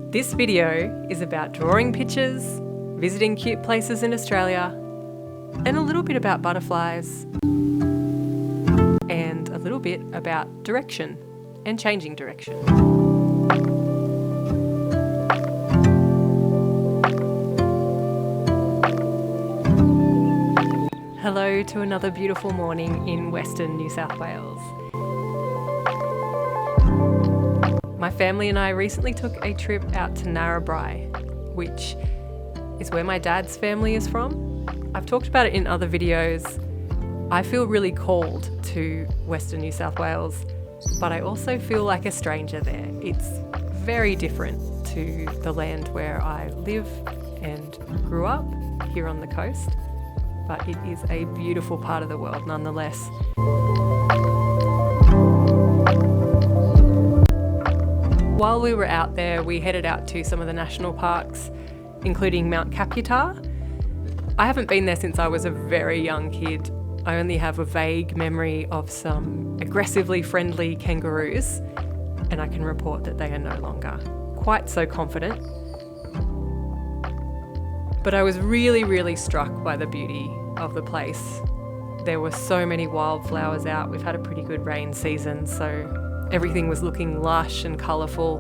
This video is about drawing pictures, visiting cute places in Australia, and a little bit about butterflies, and a little bit about direction and changing direction. Hello to another beautiful morning in Western New South Wales. My family and I recently took a trip out to Narrabri, which is where my dad's family is from. I've talked about it in other videos. I feel really called to Western New South Wales, but I also feel like a stranger there. It's very different to the land where I live and grew up here on the coast, but it is a beautiful part of the world nonetheless. While we were out there, we headed out to some of the national parks, including Mount Caputar. I haven't been there since I was a very young kid. I only have a vague memory of some aggressively friendly kangaroos, and I can report that they are no longer quite so confident. But I was really struck by the beauty of the place. There were so many wildflowers out. We've had a pretty good rain season, so everything was looking lush and colourful.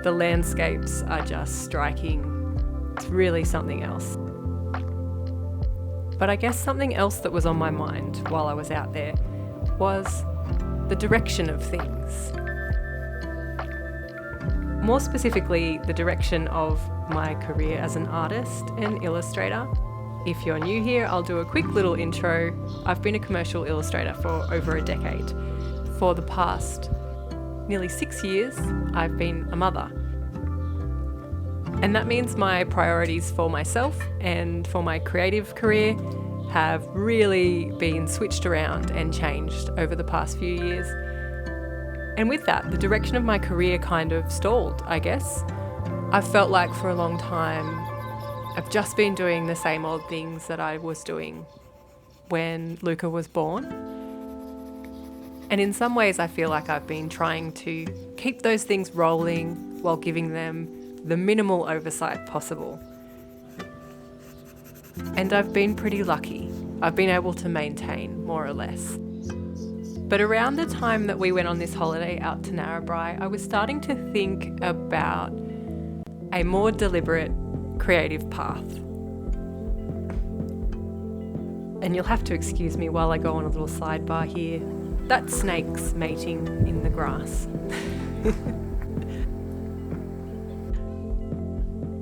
The landscapes are just striking. It's really something else. But I guess something else that was on my mind while I was out there was the direction of things. More specifically, the direction of my career as an artist and illustrator. If you're new here, I'll do a quick little intro. I've been a commercial illustrator for over a decade. For the past nearly 6 years, I've been a mother. And that means my priorities for myself and for my creative career have really been switched around and changed over the past few years. And with that, the direction of my career kind of stalled, I guess. I've felt like for a long time, I've just been doing the same old things that I was doing when Luca was born. And in some ways, I feel like I've been trying to keep those things rolling while giving them the minimal oversight possible. And I've been pretty lucky. I've been able to maintain, more or less. But around the time that we went on this holiday out to Narrabri, I was starting to think about a more deliberate creative path. And you'll have to excuse me while I go on a little sidebar here. That's snakes mating in the grass.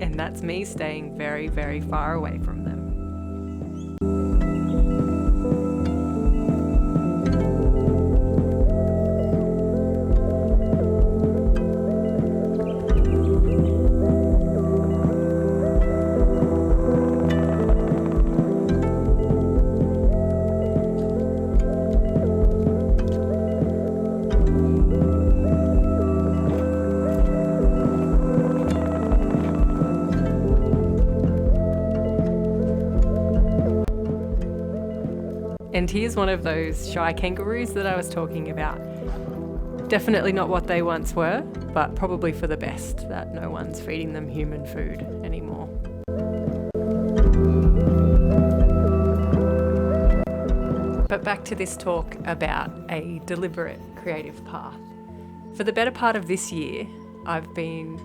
And that's me staying very far away from them. And here's one of those shy kangaroos that I was talking about. Definitely not what they once were, but probably for the best that no one's feeding them human food anymore. But back to this talk about a deliberate creative path. For the better part of this year, I've been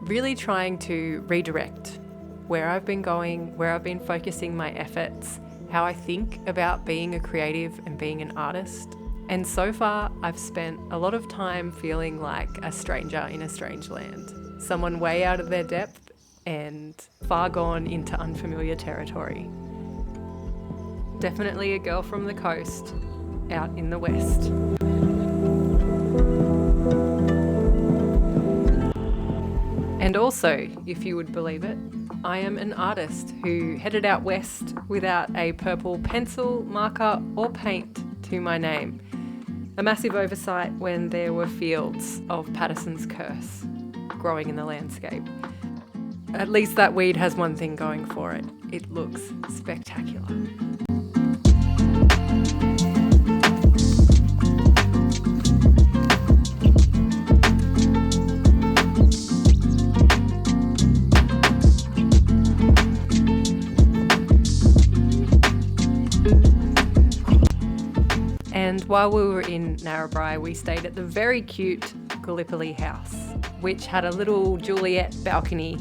really trying to redirect where I've been going, where I've been focusing my efforts, how I think about being a creative and being an artist. And so far, I've spent a lot of time feeling like a stranger in a strange land, someone way out of their depth and far gone into unfamiliar territory. Definitely a girl from the coast, out in the west. And also, if you would believe it, I am an artist who headed out west without a purple pencil, marker or paint to my name. A massive oversight when there were fields of Patterson's curse growing in the landscape. At least that weed has one thing going for it. It looks spectacular. while we were in Narrabri, we stayed at the very cute Gallipoli house, which had a little Juliet balcony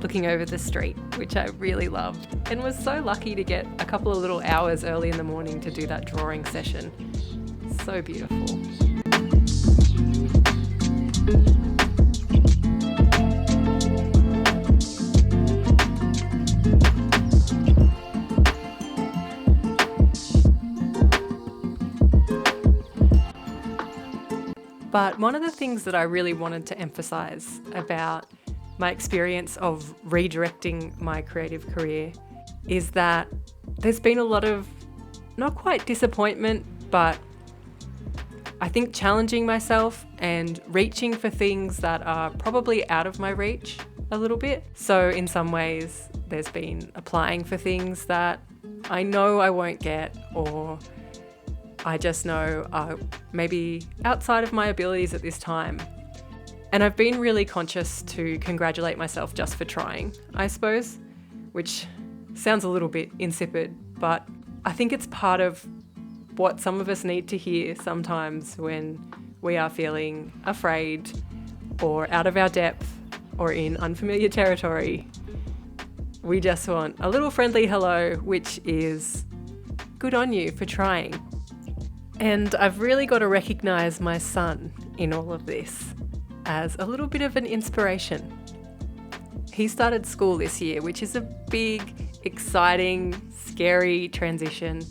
looking over the street, which I really loved, and was so lucky to get a couple of little hours early in the morning to do that drawing session. So beautiful. But one of the things that I really wanted to emphasize about my experience of redirecting my creative career is that there's been a lot of, not quite disappointment, but I think challenging myself and reaching for things that are probably out of my reach a little bit. So in some ways, there's been applying for things that I know I won't get, or I just know are maybe outside of my abilities at this time. And I've been really conscious to congratulate myself just for trying, I suppose, which sounds a little bit insipid, but I think it's part of what some of us need to hear sometimes when we are feeling afraid or out of our depth or in unfamiliar territory. We just want a little friendly hello, which is good on you for trying. And I've really got to recognise my son in all of this as a little bit of an inspiration. He started school this year, which is a big, exciting, scary transition.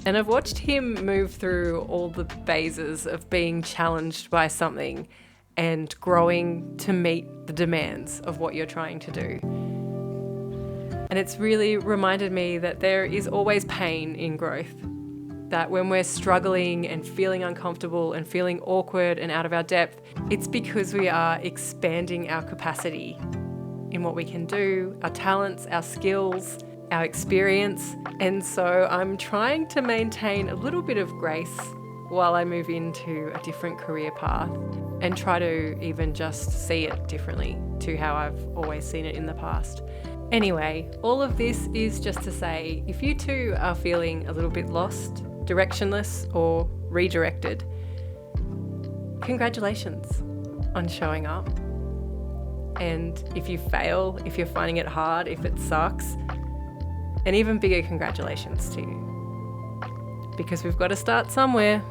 And I've watched him move through all the phases of being challenged by something and growing to meet the demands of what you're trying to do. And it's really reminded me that there is always pain in growth. That when we're struggling and feeling uncomfortable and feeling awkward and out of our depth, it's because we are expanding our capacity in what we can do, our talents, our skills, our experience. And so I'm trying to maintain a little bit of grace while I move into a different career path and try to even just see it differently to how I've always seen it in the past. Anyway, all of this is just to say, if you too are feeling a little bit lost, directionless, or redirected, congratulations on showing up. And if you fail, if you're finding it hard, if it sucks, an even bigger congratulations to you. Because we've got to start somewhere.